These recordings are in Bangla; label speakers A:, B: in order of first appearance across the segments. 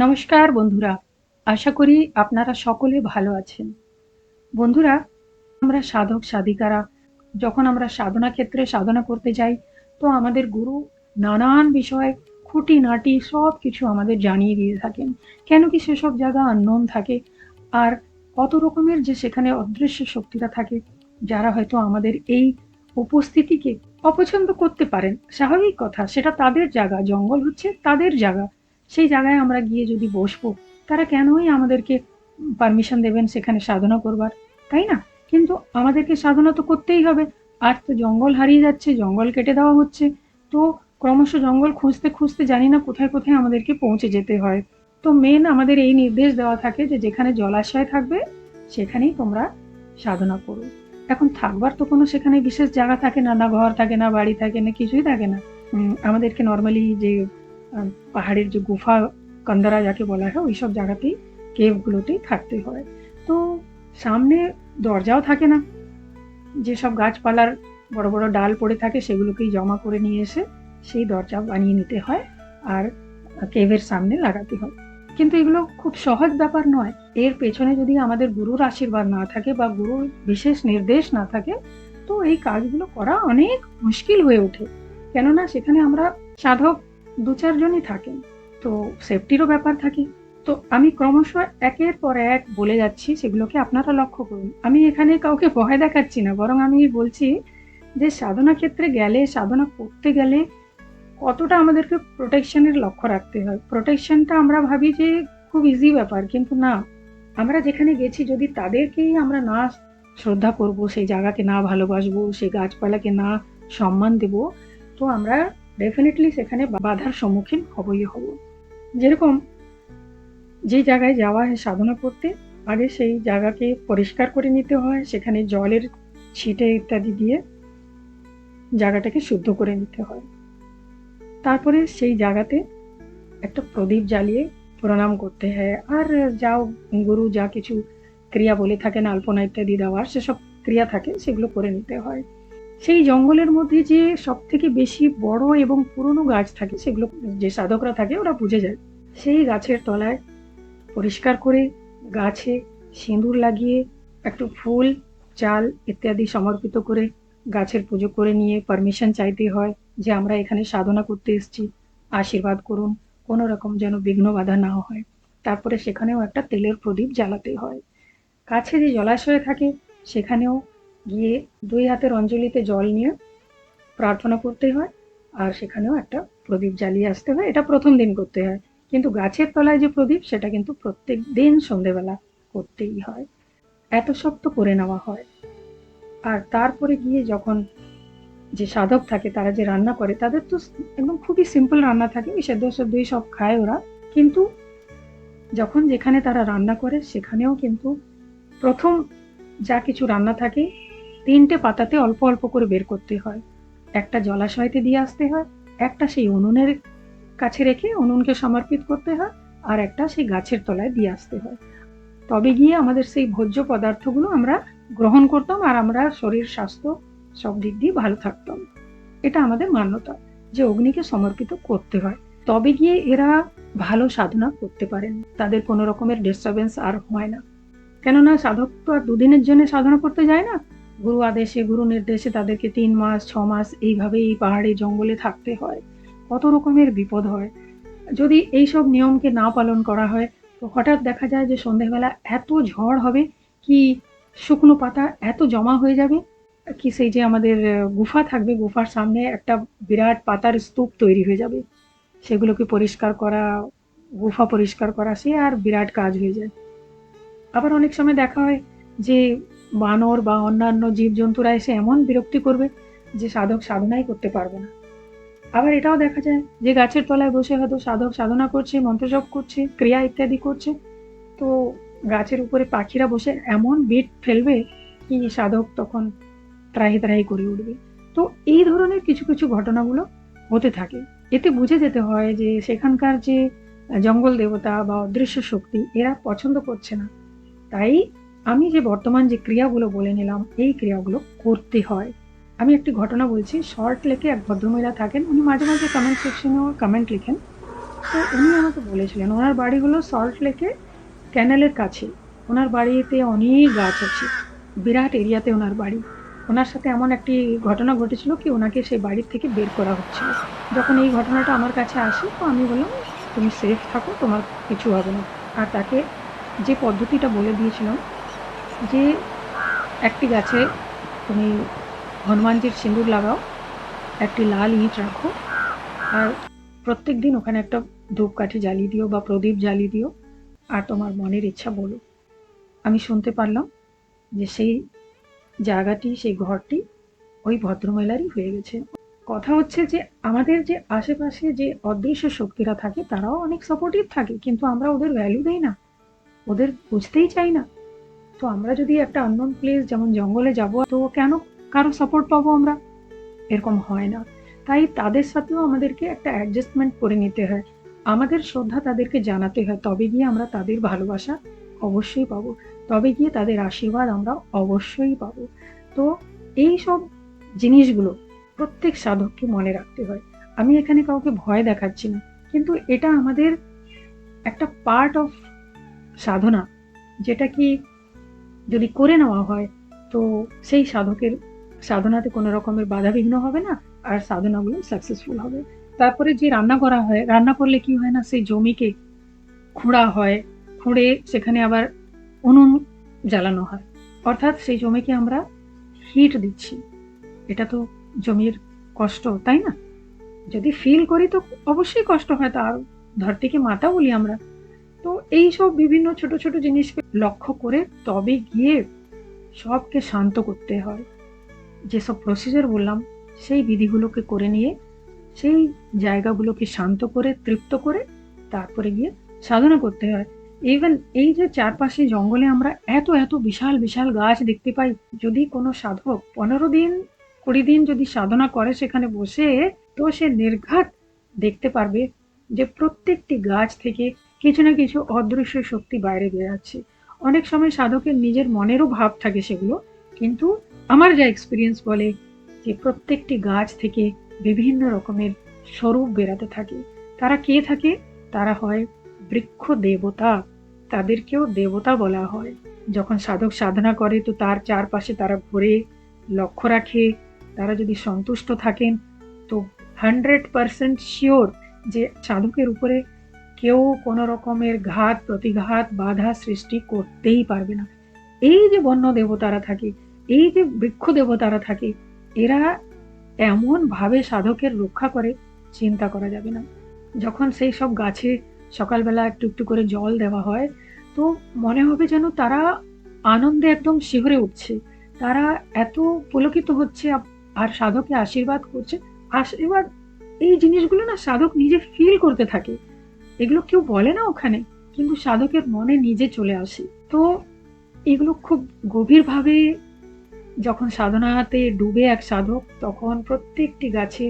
A: নমস্কার বন্ধুরা, আশা করি আপনারা সকলে ভালো আছেন। বন্ধুরা, আমরা সাধক সাধিকারা যখন আমরা সাধনা ক্ষেত্রে সাধনা করতে যাই, তো আমাদের গুরু নানান বিষয় খুঁটিনাটি সব কিছু আমাদের জানিয়ে দিয়ে থাকেন। কেন কি সেসব জায়গা আননোন থাকে, আর কত রকমের যে সেখানে অদৃশ্য শক্তিরা থাকে, যারা হয়তো আমাদের এই উপস্থিতিকে অপছন্দ করতে পারেন। স্বাভাবিক কথা, সেটা তাদের জায়গা, জঙ্গল হচ্ছে তাদের জায়গা। সেই জায়গায় আমরা গিয়ে যদি বসবো, তারা কেনই আমাদেরকে পারমিশন দেবেন সেখানে সাধনা করবার, তাই না? কিন্তু আমাদেরকে সাধনা তো করতেই হবে। আর তো জঙ্গল হারিয়ে যাচ্ছে, জঙ্গল কেটে দেওয়া হচ্ছে। তো ক্রমশ জঙ্গল খুঁজতে খুঁজতে জানি না কোথায় কোথায় আমাদেরকে পৌঁছে যেতে হয়। তো মেন আমাদের এই নির্দেশ দেওয়া থাকে যে যেখানে জলাশয় থাকবে সেখানেই তোমরা সাধনা করো। এখন থাকবার তো কোনো সেখানে বিশেষ জায়গা থাকে না, না ঘর থাকে, না বাড়ি থাকে, না কিছুই থাকে না। আমাদেরকে নর্মালি যে পাহাড়ের যে গুফা কান্দারা যাকে বলা হয়, ওইসব জায়গাতেই কেভগুলোতেই থাকতে হয়। তো সামনে দরজাও থাকে না, যেসব গাছপালার বড় বড় ডাল পড়ে থাকে সেগুলোকেই জমা করে নিয়ে এসে সেই দরজা বানিয়ে নিতে হয়, আর কেভের সামনে লাগাতে হয়। কিন্তু এগুলো খুব সহজ ব্যাপার নয়। এর পেছনে যদি আমাদের গুরুর আশীর্বাদ না থাকে বা গুরুর বিশেষ নির্দেশ না থাকে, তো এই কাজগুলো করা অনেক মুশকিল হয়ে ওঠে। কেননা সেখানে আমরা সাধক দু চারজনই থাকেন, তো সেফটিরও ব্যাপার থাকে। তো আমি ক্রমশ একের পর এক বলে যাচ্ছি, সেগুলোকে আপনারা লক্ষ্য করুন। আমি এখানে কাউকে ভয় দেখাচ্ছি না, বরং আমি বলছি যে সাধনা ক্ষেত্রে গেলে, সাধনা করতে গেলে কতটা আমাদেরকে প্রোটেকশনের লক্ষ্য রাখতে হয়। প্রোটেকশনটা আমরা ভাবি যে খুব ইজি ব্যাপার, কিন্তু না। আমরা যেখানে গেছি যদি তাদেরকেই আমরা না শ্রদ্ধা করব, সেই জায়গাকে না ভালোবাসবো, সেই গাছপালাকে না সম্মান দেব, তো আমরা ডেফিনেটলি সেখানে বাধার সম্মুখীন হবই হব। যেরকম যে জায়গায় যাওয়া হয় সাধনা করতে, আগে সেই জায়গাকে পরিষ্কার করে নিতে হয়, সেখানে জলের ছিটে ইত্যাদি দিয়ে জায়গাটাকে শুদ্ধ করে নিতে হয়। তারপরে সেই জায়গাতে একটা প্রদীপ জ্বালিয়ে প্রণাম করতে হয়। আর যাও গুরু যা কিছু ক্রিয়া বলে থাকেন, আলপনা ইত্যাদি দেওয়ার সেসব ক্রিয়া থাকে, সেগুলো করে নিতে হয়। সেই জঙ্গলের মধ্যে যে সব থেকে বেশি বড় এবং পুরনো গাছ থাকে, সেগুলো যে সাধকরা থাকে ওরা বুঝে যায়। সেই গাছের তলায় পরিষ্কার করে গাছে সিঁদুর লাগিয়ে একটু ফুল, চাল ইত্যাদি সমর্পিত করে গাছের পুজো করে নিয়ে পারমিশন চাইতে হয় যে আমরা এখানে সাধনা করতে এসেছি, আশীর্বাদ করুন, কোনো রকম যেন বিঘ্ন বাধা না হয়। তারপরে সেখানেও একটা তেলের প্রদীপ জ্বালাতে হয়। কাছে যে জলাশয় থাকে সেখানেও গিয়ে দুই হাতের অঞ্জলিতে জল নিয়ে প্রার্থনা করতে হয়, আর সেখানেও একটা প্রদীপ জ্বালিয়ে আসতে হয়। এটা প্রথম দিন করতে হয়, কিন্তু গাছের তলায় যে প্রদীপ সেটা কিন্তু প্রত্যেক দিন সন্ধেবেলা করতেই হয়। এত সব তো করে নেওয়া হয়। আর তারপরে গিয়ে যখন যে সাধক থাকে তারা যে রান্না করে, তাদের তো একদম খুবই সিম্পল রান্না থাকে, ওই সেদ্ধ সেদ্ধই সব খায় ওরা। কিন্তু যখন যেখানে তারা রান্না করে সেখানেও কিন্তু প্রথম যা কিছু রান্না থাকে ৩টে পাতাতে অল্প অল্প করে বের করতে হয়। একটা জলাশয়তে দিয়ে আসতে হয়, একটা সেই উনুনের কাছে রেখে উনুনকে সমর্পিত করতে হয়, আর একটা সেই গাছের তলায় দিয়ে আসতে হয়। তবে গিয়ে আমাদের সেই ভোজ্য পদার্থগুলো আমরা গ্রহণ করতাম, আর আমরা শরীর স্বাস্থ্য সব দিক দিয়ে ভালো থাকতাম। এটা আমাদের মান্যতা যে অগ্নিকে সমর্পিত করতে হয়। তবে গিয়ে এরা ভালো সাধনা করতে পারেন, তাদের কোনো রকমের ডিস্টারবেন্স আর হয় না। কেননা সাধক তো আর দুদিনের জন্য সাধনা করতে যায় না। গুরু আদেশে, গুরু নির্দেশে তাদেরকে ৩ মাস ৬ মাস এইভাবে এই পাহাড়ে জঙ্গলে থাকতে হয়। কত রকমের বিপদ হয় যদি এইসব নিয়মকে না পালন করা হয়। তো হঠাৎ দেখা যায় যে সন্ধেবেলা এত ঝড় হবে, কি শুকনো পাতা এত জমা হয়ে যাবে, কি সেই যে আমাদের গুফা থাকবে, গুফার সামনে একটা বিরাট পাতার স্তূপ তৈরি হয়ে যাবে। সেগুলোকে পরিষ্কার করা, গুফা পরিষ্কার করা, সে আর বিরাট কাজ হয়ে যায়। আবার অনেক সময় দেখা হয় যে বানর বা অন্যান্য জীবজন্তুরা এসে এমন বিরক্তি করবে যে সাধক সাধনাই করতে পারবে না। আবার এটাও দেখা যায় যে গাছের তলায় বসে হয়তো সাধক সাধনা করছে, মন্ত্রজপ করছে, ক্রিয়া ইত্যাদি করছে, তো গাছের উপরে পাখিরা বসে এমন বিট ফেলবে কি সাধক তখন ত্রাহি ত্রাহি করে উঠবে। তো এই ধরনের কিছু কিছু ঘটনাগুলো হতে থাকে। এতে বুঝে যেতে হয় যে সেখানকার যে জঙ্গল দেবতা বা অদৃশ্য শক্তি এরা পছন্দ করছে না। তাই আমি যে বর্তমান যে ক্রিয়াগুলো বলে নিলাম, এই ক্রিয়াগুলো করতে হয়। আমি একটি ঘটনা বলছি। সল্ট লেকে এক ভদ্রমহিলা থাকেন, উনি মাঝে মাঝে কমেন্ট সেকশনেও কমেন্ট লিখেন। তো উনি আমাকে বলেছিলেন ওনার বাড়ি হলো সল্ট লেকে ক্যানেলের কাছে। ওনার বাড়িতে অনেক গাছ আছে, বিরাট এরিয়াতে ওনার বাড়ি। ওনার সাথে এমন একটি ঘটনা ঘটেছিল কি ওনাকে সেই বাড়ির থেকে বের করা হচ্ছিল। যখন এই ঘটনাটা আমার কাছে আসে তো আমি বললাম, তুমি সেফ থাকো, তোমার কিছু হবে না। আর তাকে যে পদ্ধতিটা বলে দিয়েছিলাম যে একটি গাছে তুমি হনুমানজির সিঁদুর লাগাও, একটি লাল ইঁট রাখো, আর প্রত্যেকদিন ওখানে একটা ধূপকাঠি জ্বালিয়ে দিও বা প্রদীপ জ্বালিয়ে দিও, আর তোমার মনের ইচ্ছা বলো। আমি শুনতে পারলাম যে সেই জায়গাটি, সেই ঘরটি ওই ভদ্রমহিলারই হয়ে গেছে। কথা হচ্ছে যে আমাদের যে আশেপাশে যে অদৃশ্য শক্তিরা থাকে তারাও অনেক সাপোর্টিভ থাকে, কিন্তু আমরা ওদের ভ্যালু দেই না, ওদের বুঝতেই চাই না। তো আমরা যদি একটা আননোন প্লেস যেমন জঙ্গলে যাব, তো কেন কারো সাপোর্ট পাবো আমরা? এরকম হয় না। তাই তাদের সাথেও আমাদেরকে একটা অ্যাডজাস্টমেন্ট করে নিতে হয়, আমাদের শ্রদ্ধা তাদেরকে জানাতে হয়, তবে গিয়ে আমরা তাদের ভালোবাসা অবশ্যই পাবো, তবে গিয়ে তাদের আশীর্বাদ আমরা অবশ্যই পাবো। তো এই সব জিনিসগুলো প্রত্যেক সাধককে মনে রাখতে হয়। আমি এখানে কাউকে ভয় দেখাচ্ছি না, কিন্তু এটা আমাদের একটা পার্ট অফ সাধনা, যেটা কি যদি করে নেওয়া হয় তো সেই সাধকের সাধনাতে কোনো রকমের বাধাবিঘ্ন হবে না, আর সাধনাগুলো সাকসেসফুল হবে। তারপরে যে রান্না করা হয়, রান্না করলে কি হয় না, সেই জমিকে খুঁড়া হয়, খুঁড়ে সেখানে আবার উনুন জ্বালানো হয়, অর্থাৎ সেই জমিকে আমরা হিট দিচ্ছি। এটা তো জমির কষ্ট, তাই না? যদি ফিল করি তো অবশ্যই কষ্ট হয়, তার ধরতিকে মাতা বলি আমরা। তো এইসব বিভিন্ন ছোট ছোট জিনিসকে লক্ষ্য করে তবে গিয়ে সবকে শান্ত করতে হয়। যেসব প্রসিজার বললাম সেই বিধিগুলোকে করে নিয়ে সেই জায়গাগুলোকে শান্ত করে তৃপ্ত করে তারপরে গিয়ে সাধনা করতে হয়। ইভেন এই যে চারপাশে জঙ্গলে আমরা এত এত বিশাল বিশাল গাছ দেখতে পাই, যদি কোনো সাধক 15 দিন 20 দিন যদি সাধনা করে সেখানে বসে, তো সে নির্ঘাত দেখতে পারবে যে প্রত্যেকটি গাছ থেকে কিছু না কিছু অদৃশ্য শক্তি বাইরে বেরাচ্ছে। অনেক সময় সাধকের নিজের মনেরও ভাব থাকে সেগুলো, কিন্তু আমার যা এক্সপিরিয়েন্স বলে যে প্রত্যেকটি গাছ থেকে বিভিন্ন রকমের স্বরূপ বেরাতে থাকে। তারা কে থাকে? তারা হয় বৃক্ষ দেবতা, তাদেরকেও দেবতা বলা হয়। যখন সাধক সাধনা করে তো তার চারপাশে তারা ঘুরে লক্ষ্য রাখে, তারা যদি সন্তুষ্ট থাকেন তো 100% শিওর যে সাধকের উপরে কেউ কোনো রকমের ঘাত প্রতিঘাত বাধা সৃষ্টি করতেই পারবে না। এই যে বন্য দেবতারা থাকে, এই যে বৃক্ষ দেবতারা থাকে, এরা এমন ভাবে সাধকের রক্ষা করে চিন্তা করা যাবে না। যখন সেই সব গাছে সকালবেলা একটু একটু করে জল দেওয়া হয় তো মনে হবে যেন তারা আনন্দে একদম শিহরে উঠছে, তারা এত পুলকিত হচ্ছে আর সাধকে আশীর্বাদ করছে। আশীর্বাদ এই জিনিসগুলো না সাধক নিজে ফিল করতে থাকে, এগুলো কেউ বলে না ওখানে, কিন্তু সাধকের মনে নিজে চলে আসে। তো এগুলো খুব গভীরভাবে যখন সাধনাতে ডুবে এক সাধক, তখন প্রত্যেকটি গাছে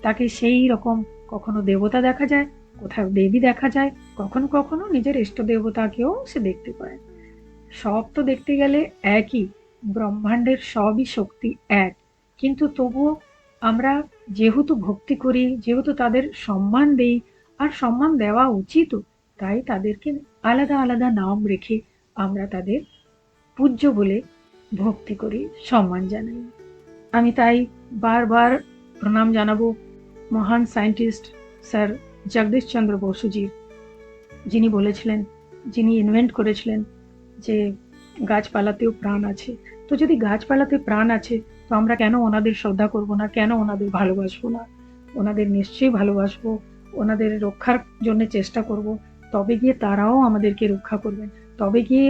A: তাকে সেই রকম কখনো দেবতা দেখা যায়, কোথাও দেবী দেখা যায়, কখনো কখনো নিজের ইষ্ট দেবতাকেও সে দেখতে পায়। সব তো দেখতে গেলে একই, ব্রহ্মাণ্ডের সবই শক্তি এক, কিন্তু তবুও আমরা যেহেতু ভক্তি করি, যেহেতু তাদের সম্মান দেই, আর সম্মান দেওয়া উচিত, তাই তাদেরকে আলাদা আলাদা নাম রেখে আমরা তাদের পূজ্য বলে ভক্তি করি, সম্মান জানাই। আমি তাই বারবার প্রণাম জানাবো মহান সায়েন্টিস্ট স্যার জগদীশ চন্দ্র বসুজির, যিনি বলেছিলেন, যিনি ইনভেন্ট করেছিলেন যে গাছপালাতেও প্রাণ আছে। তো যদি গাছপালাতে প্রাণ আছে তো আমরা কেন ওনাদের শ্রদ্ধা করব না, কেন ওনাদের ভালোবাসবো না? ওনাদের নিশ্চয়ই ভালোবাসবো, ওনাদের রক্ষার জন্য চেষ্টা করব, তবে গিয়ে তারাও আমাদেরকে রক্ষা করবেন, তবে গিয়ে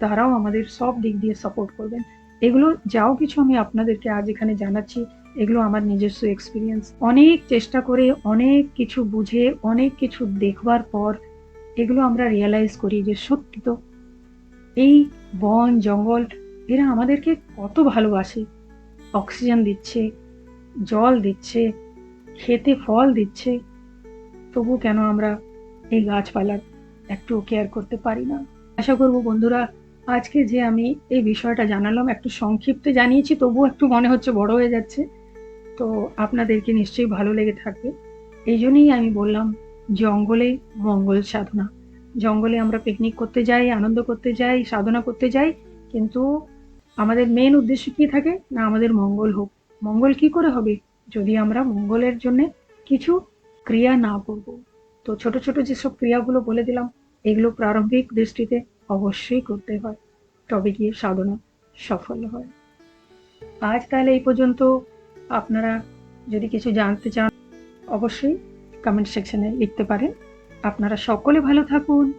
A: তারাও আমাদের সব দিক দিয়ে সাপোর্ট করবেন। এগুলো যাও কিছু আমি আপনাদেরকে আজ এখানে জানাচ্ছি, এগুলো আমার নিজস্ব এক্সপিরিয়েন্স। অনেক চেষ্টা করে অনেক কিছু বুঝে অনেক কিছু দেখবার পর এগুলো আমরা রিয়েলাইজ করি যে সত্যি তো এই বন জঙ্গল এরা আমাদেরকে কত ভালোবাসে, অক্সিজেন দিচ্ছে, জল দিচ্ছে, খেতে ফল দিচ্ছে, তবু কেন আমরা এই গাছপালার একটু কেয়ার করতে পারি না? আশা করব বন্ধুরা আজকে যে আমি এই বিষয়টা জানালাম, একটু সংক্ষিপ্তে জানিয়েছি, তবু একটু মনে হচ্ছে বড় হয়ে যাচ্ছে, তো আপনাদেরকে নিশ্চয়ই ভালো লেগে থাকবে। এই জন্যই আমি বললাম জঙ্গলে মঙ্গল সাধনা। জঙ্গলে আমরা পিকনিক করতে যাই, আনন্দ করতে যাই, সাধনা করতে যাই, কিন্তু আমাদের মেন উদ্দেশ্য কি থাকে? না আমাদের মঙ্গল হোক। মঙ্গল কি করে হবে? যদি আমরা মঙ্গলের জন্যে কিছু ক্রিয়া না করব। তো ছোট, ছোট যেসব ক্রিয়াগুলো বলে দিলাম, এগুলো প্রারম্ভিক দৃষ্টিতে অবশ্যই করতে হয়। তবে গিয়ে সাধনা সফল হয়। আজ তাহলে এই পর্যন্ত। আপনারা যদি কিছু জানতে চান অবশ্যই কমেন্ট সেকশনে লিখতে পারেন। আপনারা সকলে ভালো থাকুন।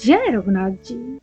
A: জয় রঘুনাথজি।